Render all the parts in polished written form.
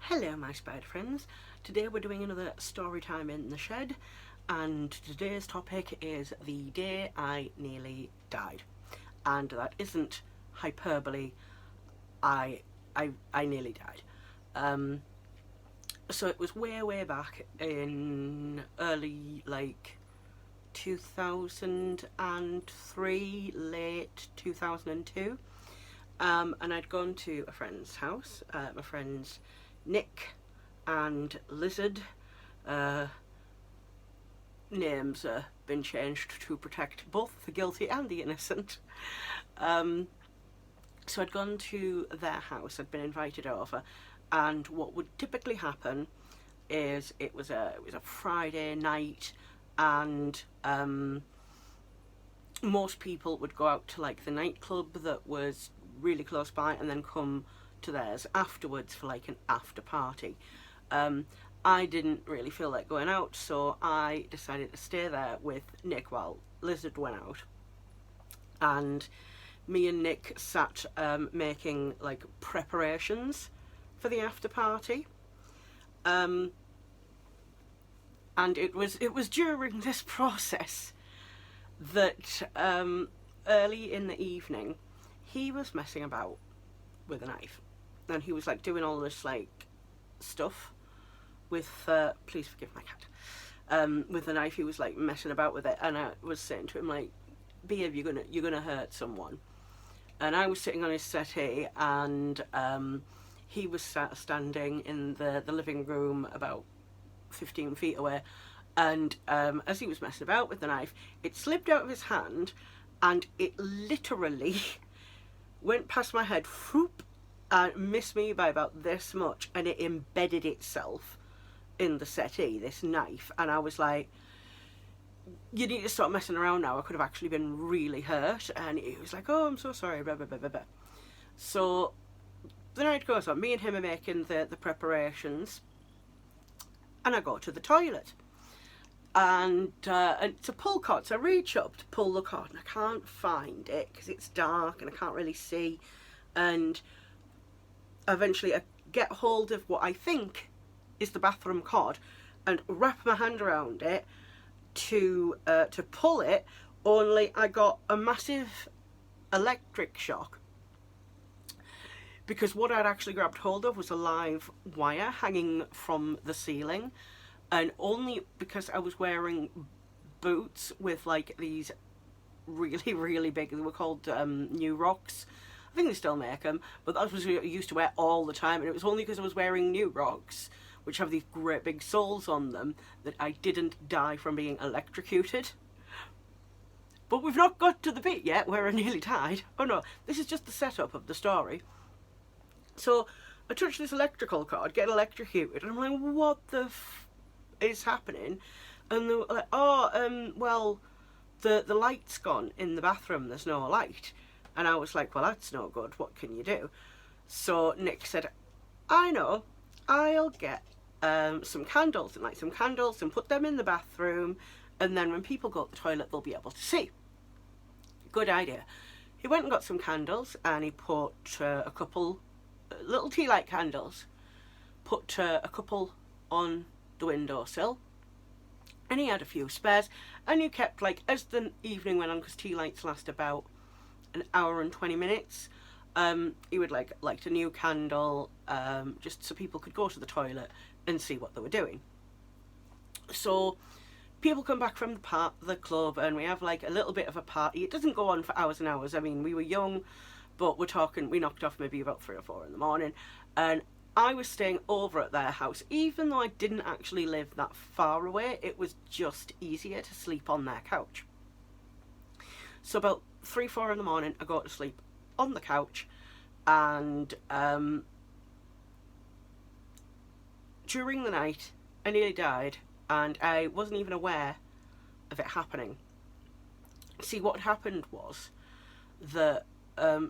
Hello my spider friends, today we're doing another story time in the shed, and today's topic is the day I nearly died. And that isn't hyperbole, I nearly died. So it was way back in early 2003, late 2002. And I'd gone to a friend's house, my friends Nick and Lizard. Names have been changed to protect both the guilty and the innocent. So I'd gone to their house, I'd been invited over, and what would typically happen is it was a Friday night, and most people would go out to the nightclub that was really close by and then come to theirs afterwards for an after party. I didn't really feel like going out, so I decided to stay there with Nick while Lizard went out. And me and Nick sat making preparations for the after party. And it was during this process that early in the evening he was messing about with a knife, and he was doing all this stuff with please forgive my cat, with the knife. He was messing about with it, and I was saying to him behave, you're gonna hurt someone. And I was sitting on his settee, and he was standing in the living room about 15 feet away, and as he was messing about with the knife, it slipped out of his hand and it literally went past my head, whoop, and missed me by about this much, and it embedded itself in the settee, this knife. And I was like, you need to stop messing around now, I could have actually been really hurt. And he was like, oh, I'm so sorry, blah blah blah blah blah. So the night goes on, me and him are making the preparations, and I go to the toilet, and it's a pull cord, so I reach up to pull the cord and I can't find it because it's dark and I can't really see. And eventually I get hold of what I think is the bathroom cord and wrap my hand around it to pull it, only I got a massive electric shock, because what I'd actually grabbed hold of was a live wire hanging from the ceiling. And only because I was wearing boots with these really big, they were called New Rocks, I think they still make them, but that was what I used to wear all the time. And it was only because I was wearing New Rocks, which have these great big soles on them, that I didn't die from being electrocuted. But we've not got to the bit yet where I nearly died. Oh no, this is just the setup of the story. So I touch this electrical cord, get electrocuted, and I'm like, what the is happening? And they were like, oh, well, the light's gone in the bathroom, there's no light. And I was like, well, that's no good, what can you do? So Nick said, I know, I'll get some candles and light some candles and put them in the bathroom, and then when people go to the toilet they'll be able to see. Good idea. He went and got some candles, and he put a couple little tea light candles, put a couple on the windowsill, and he had a few spares. And you kept, as the evening went on, because tea lights last about an hour and 20 minutes, he would light a new candle, just so people could go to the toilet and see what they were doing. So people come back from the club, and we have a little bit of a party. It doesn't go on for hours and hours. I mean, we were young, but we're talking, we knocked off maybe about 3 or 4 in the morning. And I was staying over at their house, even though I didn't actually live that far away. It was just easier to sleep on their couch. So about 3, 4 in the morning, I go to sleep on the couch, and during the night I nearly died, and I wasn't even aware of it happening. See, what happened was that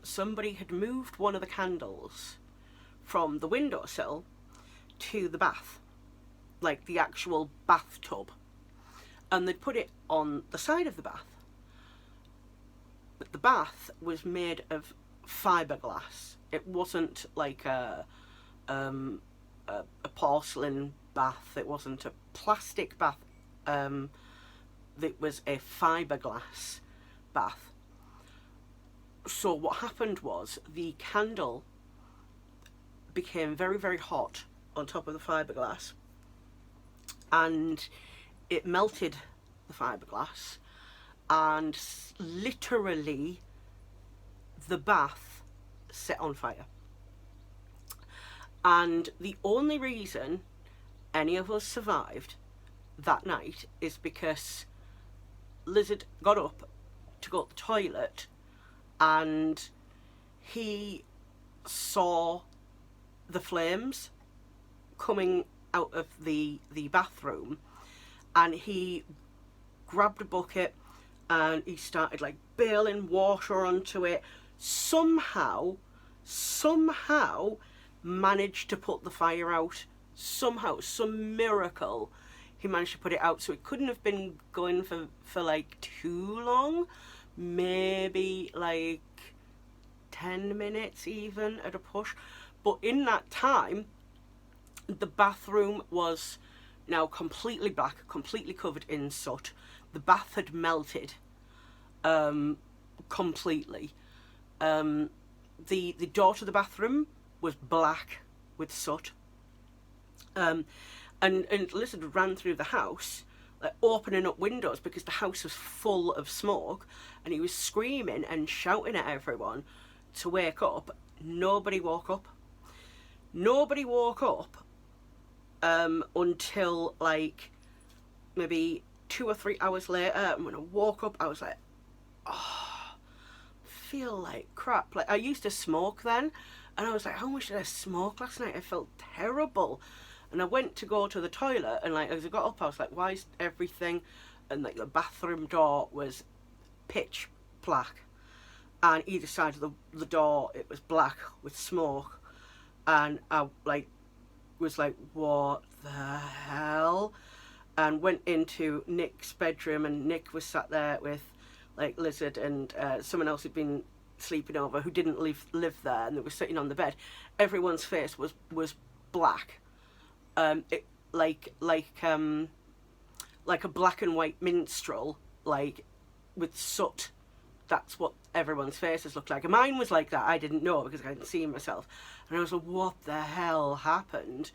somebody had moved one of the candles from the windowsill to the bath, the actual bathtub, and they'd put it on the side of the bath. But the bath was made of fiberglass. It wasn't a porcelain bath. It wasn't a plastic bath. It was a fiberglass bath. So what happened was the candle became very, very hot on top of the fiberglass, and it melted the fiberglass, and literally the bath set on fire. And the only reason any of us survived that night is because Lizard got up to go to the toilet, and he saw the flames coming out of the bathroom, and he grabbed a bucket and he started like bailing water onto it. Somehow managed to put the fire out. Somehow, some miracle, he managed to put it out. So it couldn't have been going for like too long, maybe like 10 minutes even at a push. But in that time, the bathroom was now completely black, completely covered in soot. The bath had melted completely. The door to the bathroom was black with soot. And Lizard ran through the house, like opening up windows because the house was full of smoke, and he was screaming and shouting at everyone to wake up. Nobody woke up. Nobody woke up until like maybe 2 or 3 hours later. And when I woke up, I was like, oh, I feel like crap. Like, I used to smoke then, and I was like, how much did I smoke last night? I felt terrible. And I went to go to the toilet, and like as I got up, I was like, why is everything, and like the bathroom door was pitch black, and either side of the door it was black with smoke. And I like was like, what the hell? And went into Nick's bedroom, and Nick was sat there with like Lizard and someone else who'd been sleeping over who didn't live there, and they were sitting on the bed. Everyone's face was black. It like a black and white minstrel, like with soot. That's what everyone's faces looked like. And mine was like that. I didn't know because I hadn't seen myself. And I was like, what the hell happened?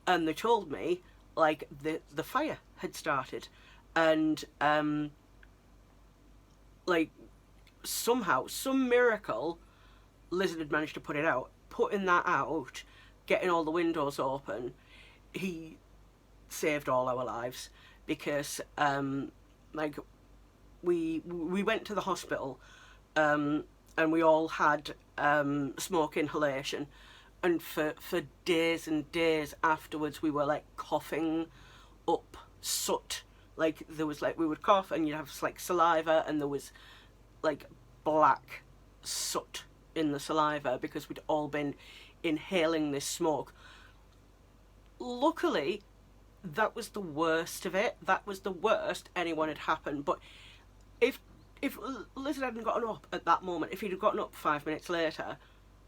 And they told me like the fire had started, and like somehow, some miracle, Lizard had managed to put it out. Putting that out, getting all the windows open, he saved all our lives, because like we went to the hospital, and we all had smoke inhalation, and for days and days afterwards we were like coughing up soot. Like there was like, we would cough and you'd have like saliva, and there was like black soot in the saliva because we'd all been inhaling this smoke. Luckily, that was the worst of it. That was the worst anyone had happened. But if Lizard hadn't gotten up at that moment, if he'd have gotten up 5 minutes later,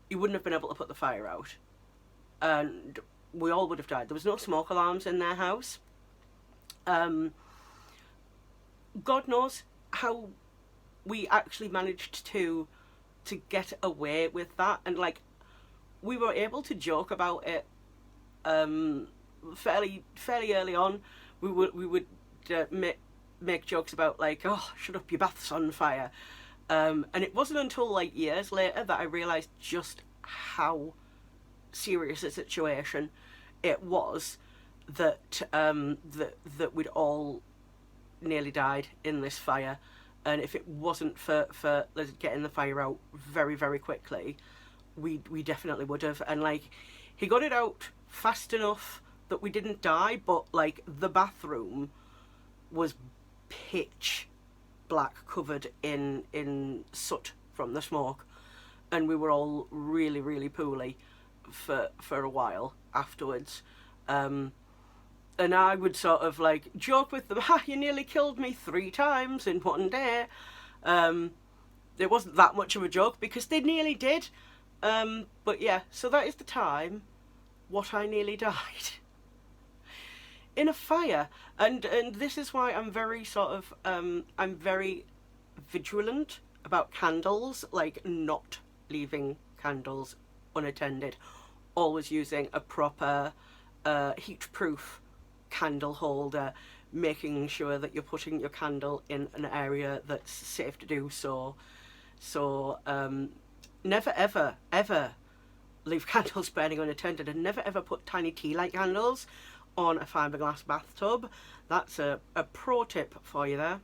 he wouldn't have been able to put the fire out, and we all would have died. There was no smoke alarms in their house. God knows how we actually managed to get away with that, and like we were able to joke about it fairly early on. We would make jokes about like, oh, shut up, your bath's on fire, and it wasn't until like years later that I realised just how serious a situation it was, that that we'd all nearly died in this fire. And if it wasn't for Lizard getting the fire out very, very quickly, we definitely would have. And like, he got it out fast enough that we didn't die, but like the bathroom was pitch black, covered in soot from the smoke, and we were all really, really poorly for a while afterwards. And I would sort of like joke with them, ha, you nearly killed me 3 times in one day. It wasn't that much of a joke because they nearly did. But yeah, so that is the time what I nearly died in a fire. And this is why I'm very sort of I'm very vigilant about candles, like not leaving candles unattended, always using a proper heat-proof candle holder, making sure that you're putting your candle in an area that's safe to do so. So never ever ever leave candles burning unattended, and never ever put tiny tea light candles on a fiberglass bathtub. That's a pro tip for you there.